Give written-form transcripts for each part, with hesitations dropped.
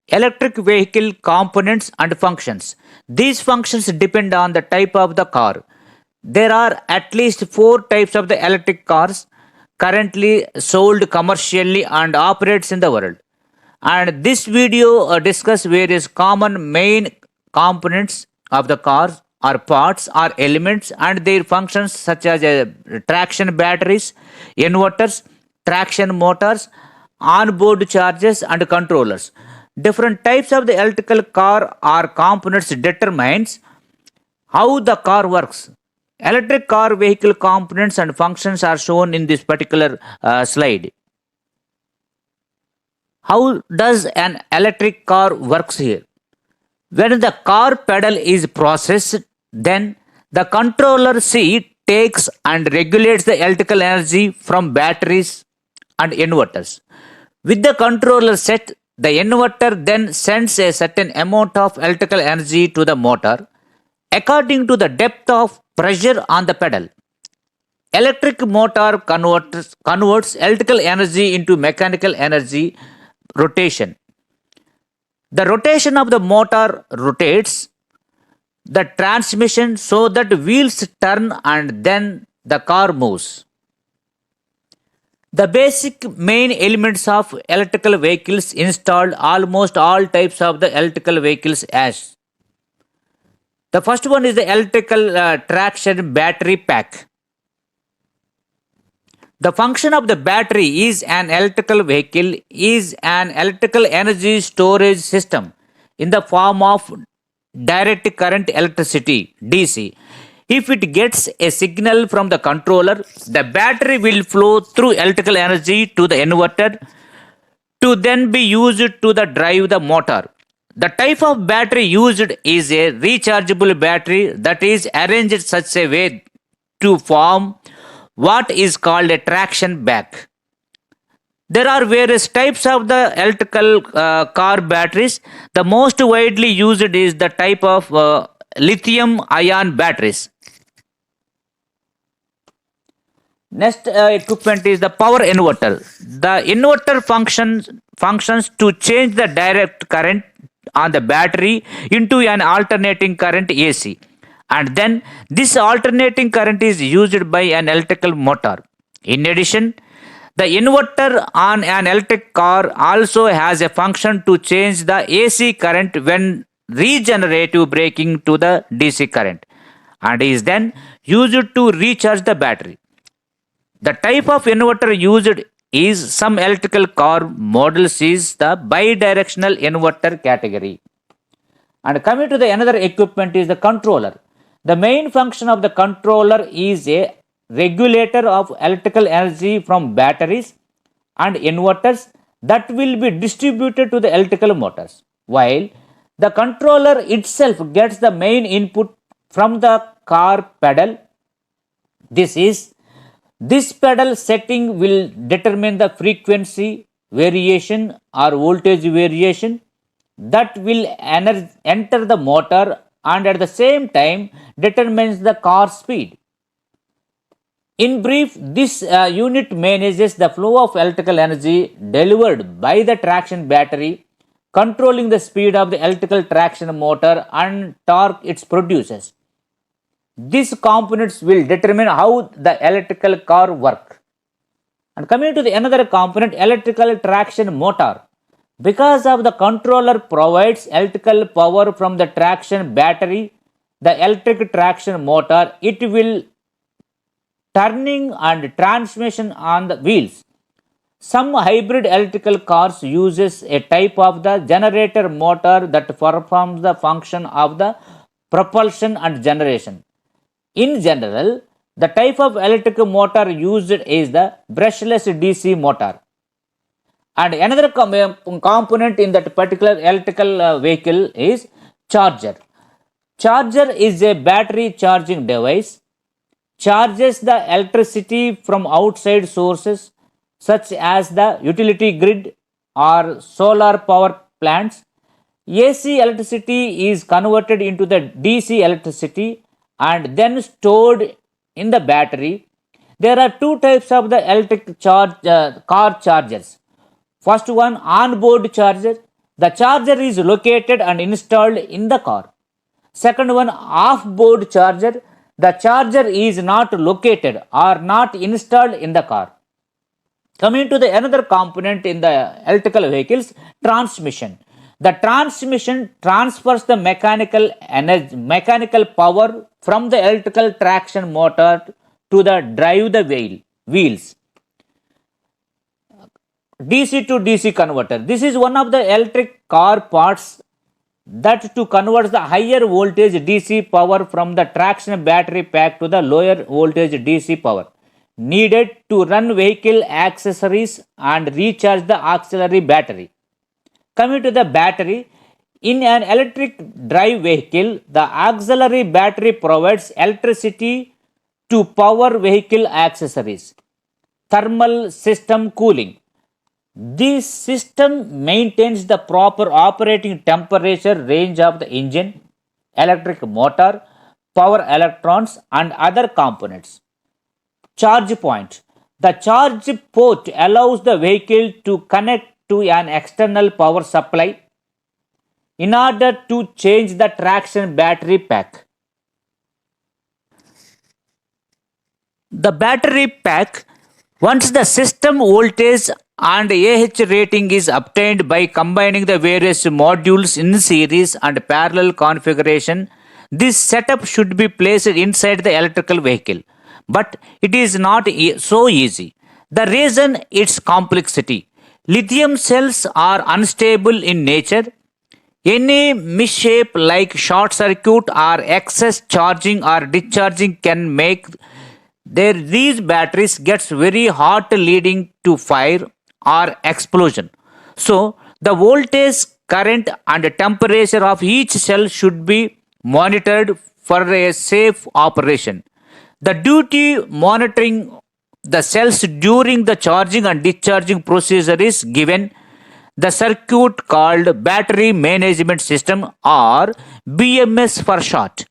Electric vehicle components and functions. These functions depend on the type of the car. There are at least four types of the electric cars currently sold commercially and operates in the world. And this video discuss various common main components of the cars or parts or elements and their functions such as traction batteries, inverters, traction motors, onboard chargers and controllers. Different types of the electrical car or components determines how the car works. Electric car vehicle components and functions are shown in this particular slide. How does an electric car works here? When the car pedal is processed, then the controller C takes and regulates the electrical energy from batteries and inverters. With the controller set, the inverter then sends a certain amount of electrical energy to the motor according to the depth of pressure on the pedal. Electric motor converts electrical energy into mechanical energy rotation. The rotation of the motor rotates the transmission so that wheels turn and then the car moves. The basic main elements of electrical vehicles installed almost all types of the electrical vehicles as. The first one is the electrical traction battery pack. The function of the battery is an electrical vehicle is an electrical energy storage system in the form of direct current electricity DC. If it gets a signal from the controller, the battery will flow through electrical energy to the inverter to then be used to drive the motor. The type of battery used is a rechargeable battery that is arranged such a way to form what is called a traction pack. There are various types of the electrical car batteries. The most widely used is the type of lithium ion batteries. Next equipment is the power inverter. The inverter functions to change the direct current on the battery into an alternating current AC, and then this alternating current is used by an electrical motor. In addition, the inverter on an electric car also has a function to change the AC current when regenerative braking to the DC current and is then used to recharge the battery. The type of inverter used is some electrical car models is the bidirectional inverter category. And coming to the another equipment is the controller. The main function of the controller is a regulator of electrical energy from batteries and inverters that will be distributed to the electrical motors, while the controller itself gets the main input from the car pedal. This pedal setting will determine the frequency variation or voltage variation that will enter the motor and at the same time determines the car speed. In brief, this unit manages the flow of electrical energy delivered by the traction battery, controlling the speed of the electrical traction motor and torque it produces. These components will determine how the electrical car work. And coming to the another component, electrical traction motor. Because of the controller provides electrical power from the traction battery, the electric traction motor, it will turning and transmission on the wheels. Some hybrid electrical cars uses a type of the generator motor that performs the function of the propulsion and generation. In general, the type of electric motor used is the brushless DC motor. And another component in that particular electrical vehicle is charger. Charger is a battery charging device. Charges the electricity from outside sources such as the utility grid or solar power plants. AC electricity is converted into the DC electricity and then stored in the battery. There are two types of the electric car chargers. First one, onboard charger. The charger is located and installed in the car. Second one, off-board charger. The charger is not located or not installed in the car. Coming to the another component in the electrical vehicles, transmission. The transmission transfers the mechanical energy, mechanical power from the electrical traction motor to the drive the wheels. DC to DC converter. This is one of the electric car parts that to convert the higher voltage DC power from the traction battery pack to the lower voltage DC power needed to run vehicle accessories and recharge the auxiliary battery. Coming to the battery, in an electric drive vehicle, the auxiliary battery provides electricity to power vehicle accessories. Thermal system cooling. This system maintains the proper operating temperature range of the engine, electric motor, power electrons, and other components. Charge point. The charge port allows the vehicle to connect to an external power supply in order to change the traction battery pack. The battery pack, once the system voltage and AH rating is obtained by combining the various modules in series and parallel configuration, this setup should be placed inside the electrical vehicle. But it is not so easy. The reason its complexity. Lithium cells are unstable in nature. Any misshape like short circuit or excess charging or discharging can make these batteries gets very hot leading to fire or explosion. So the voltage, current and temperature of each cell should be monitored for a safe operation. The duty monitoring the cells during the charging and discharging procedure is given the circuit called battery management system or BMS for short.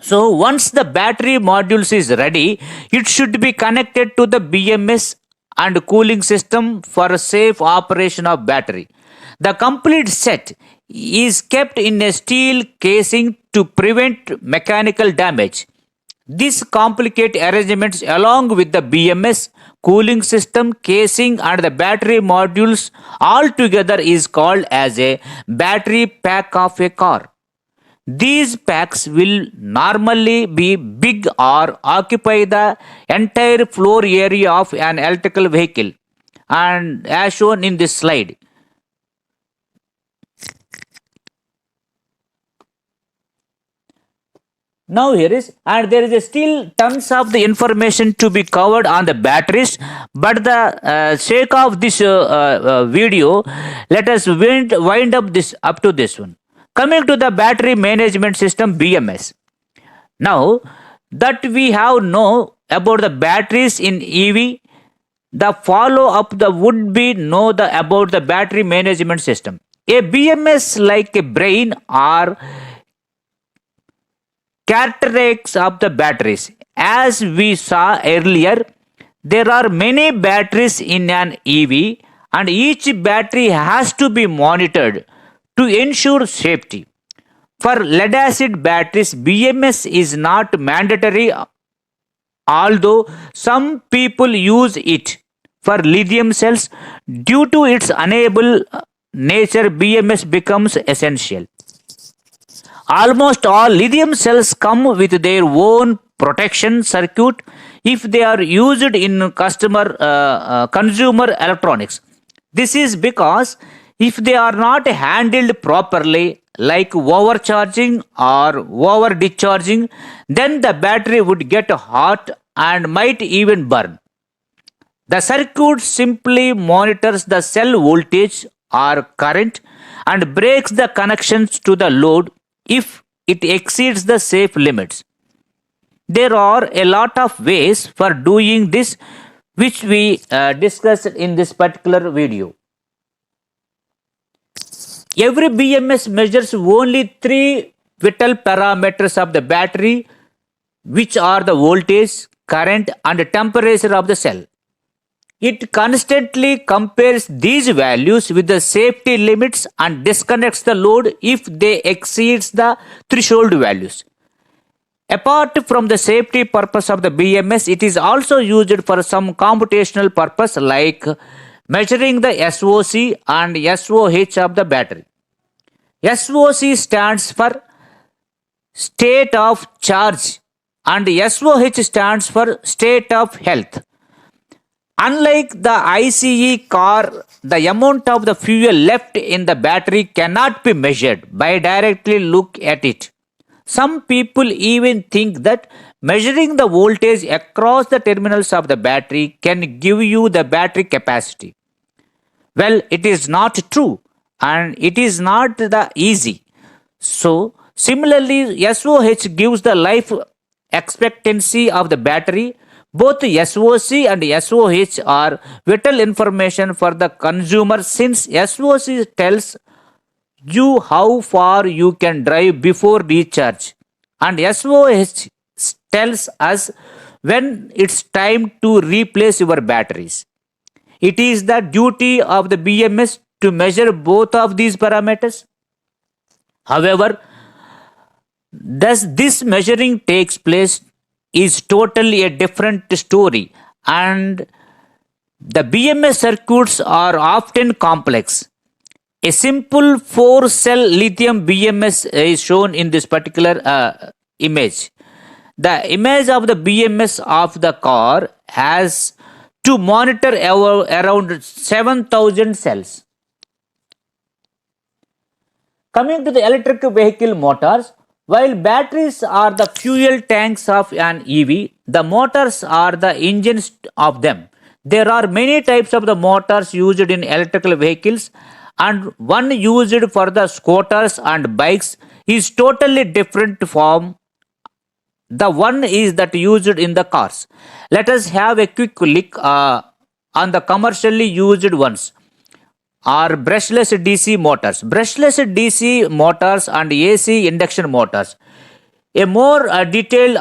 So once the battery modules is ready, it should be connected to the BMS and cooling system for a safe operation of battery. The complete set is kept in a steel casing to prevent mechanical damage. This complicated arrangements along with the BMS, cooling system, casing and the battery modules all together is called as a battery pack of a car. These packs will normally be big or occupy the entire floor area of an electrical vehicle and as shown in this slide. Now here is, and there is still tons of the information to be covered on the batteries, but the sake of this video, let us wind up this up to this one. Coming to the battery management system BMS. Now that we have know about the batteries in EV, the follow up the would be know the about the battery management system. A BMS like a brain or characteristics of the batteries. As we saw earlier, there are many batteries in an EV and each battery has to be monitored to ensure safety. For lead acid batteries, BMS is not mandatory, although some people use it. For lithium cells, due to its unable nature, BMS becomes essential. Almost all lithium cells come with their own protection circuit if they are used in consumer electronics. This is because if they are not handled properly, like overcharging or over discharging, then the battery would get hot and might even burn. The circuit simply monitors the cell voltage or current and breaks the connections to the load if it exceeds the safe limits. There are a lot of ways for doing this, which we discussed in this particular video. Every BMS measures only three vital parameters of the battery, which are the voltage, current, and temperature of the cell. It constantly compares these values with the safety limits and disconnects the load if they exceeds the threshold values. Apart from the safety purpose of the BMS, it is also used for some computational purpose like measuring the SOC and SOH of the battery. SOC stands for state of charge and SOH stands for state of health. Unlike the ICE car, the amount of the fuel left in the battery cannot be measured by directly look at it. Some people even think that measuring the voltage across the terminals of the battery can give you the battery capacity. Well, it is not true and it is not the easy. So, similarly, SOH gives the life expectancy of the battery. Both SOC and SOH are vital information for the consumer since SOC tells you how far you can drive before recharge and SOH tells us when it's time to replace your batteries. It is the duty of the BMS to measure both of these parameters. However, thus this measuring takes place is totally a different story and the BMS circuits are often complex. A simple 4-cell lithium BMS is shown in this particular image. The image of the BMS of the car has to monitor around 7,000 cells. Coming to the electric vehicle motors, while batteries are the fuel tanks of an EV, the motors are the engines of them. There are many types of the motors used in electrical vehicles and one used for the scooters and bikes is totally different from the one is that used in the cars. Let us have a quick look on the commercially used ones are brushless DC motors. Brushless DC motors and AC induction motors. A more detailed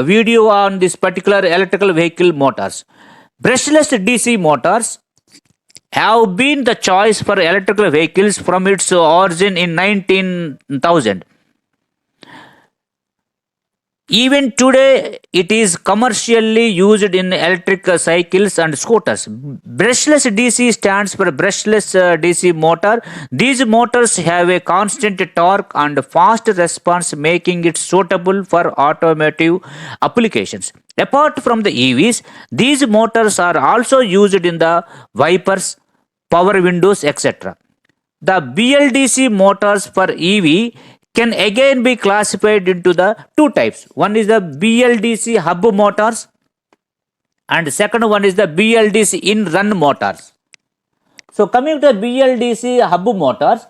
video on this particular electrical vehicle motors. Brushless DC motors have been the choice for electrical vehicles from its origin in 19,000. Even today, it is commercially used in electric cycles and scooters. Brushless DC stands for brushless DC motor. These motors have a constant torque and fast response, making it suitable for automotive applications. Apart from the EVs, these motors are also used in the wipers, power windows, etc. The BLDC motors for EV can again be classified into the two types. One is the BLDC hub motors and second one is the BLDC in run motors. So coming to the BLDC hub motors,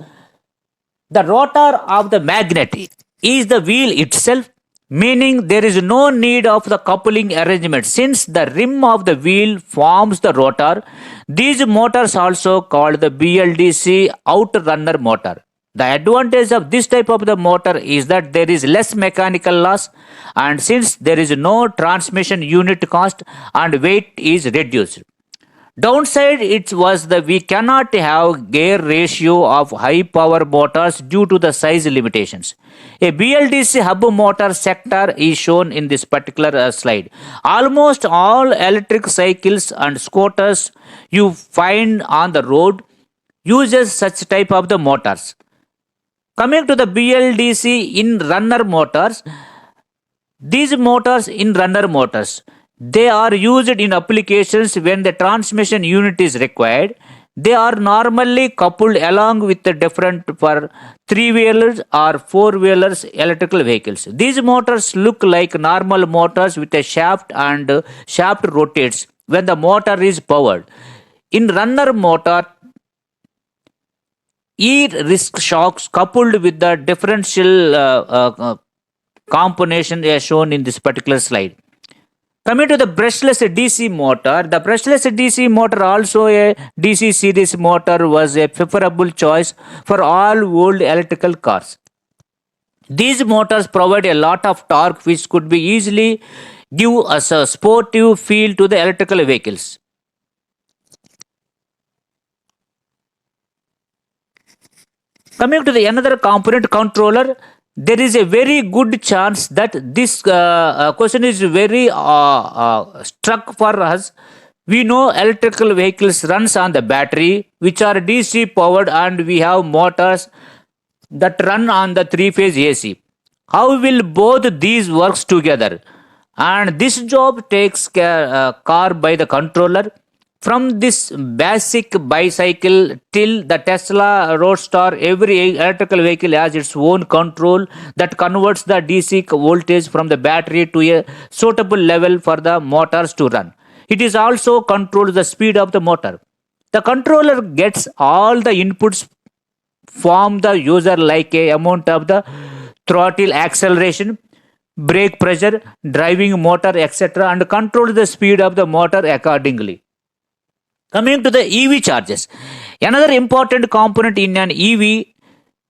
the rotor of the magnet is the wheel itself, meaning there is no need of the coupling arrangement since the rim of the wheel forms the rotor. These motors also called the BLDC outrunner motor. The advantage of this type of the motor is that there is less mechanical loss and since there is no transmission unit cost and weight is reduced. Downside it was that we cannot have gear ratio of high power motors due to the size limitations. A BLDC hub motor sector is shown in this particular slide. Almost all electric cycles and scooters you find on the road uses such type of the motors. Coming to the BLDC in runner motors, these motors in runner motors, they are used in applications when the transmission unit is required. They are normally coupled along with the different for three-wheelers or four-wheelers electrical vehicles. These motors look like normal motors with a shaft and shaft rotates when the motor is powered. In runner motor, risk shocks coupled with the differential combination as shown in this particular slide. Coming to the brushless DC motor, the brushless DC motor also a DC series motor was a preferable choice for all old electrical cars. These motors provide a lot of torque which could be easily give us a sportive feel to the electrical vehicles. Coming to the another component, controller, there is a very good chance that this question is very struck for us. We know electrical vehicles runs on the battery, which are DC powered, and we have motors that run on the three-phase AC. How will both these works together? And this job takes care car by the controller, from this basic bicycle till the Tesla Roadster. Every electrical vehicle has its own control that converts the DC voltage from the battery to a suitable level for the motors to run. It is also controls the speed of the motor. The controller gets all the inputs from the user, like a amount of the throttle acceleration, brake pressure, driving motor, etc., and controls the speed of the motor accordingly. Coming to the EV charges, another important component in an EV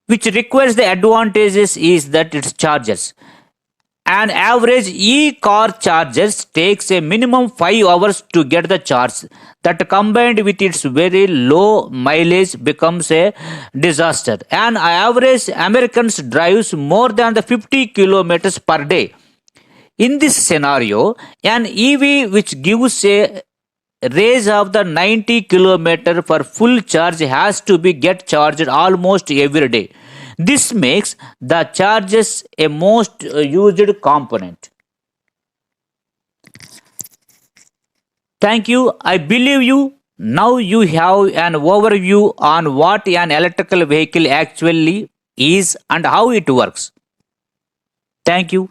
which requires the advantages is that its chargers. An average e-car charges takes a minimum 5 hours to get the charge. That combined with its very low mileage becomes a disaster. An average Americans drives more than the 50 kilometers per day. In this scenario, an EV which gives a range of the 90 kilometer for full charge has to be get charged almost every day. This makes the charges a most used component. Thank you. I believe you. Now you have an overview on what an electrical vehicle actually is and how it works. Thank you.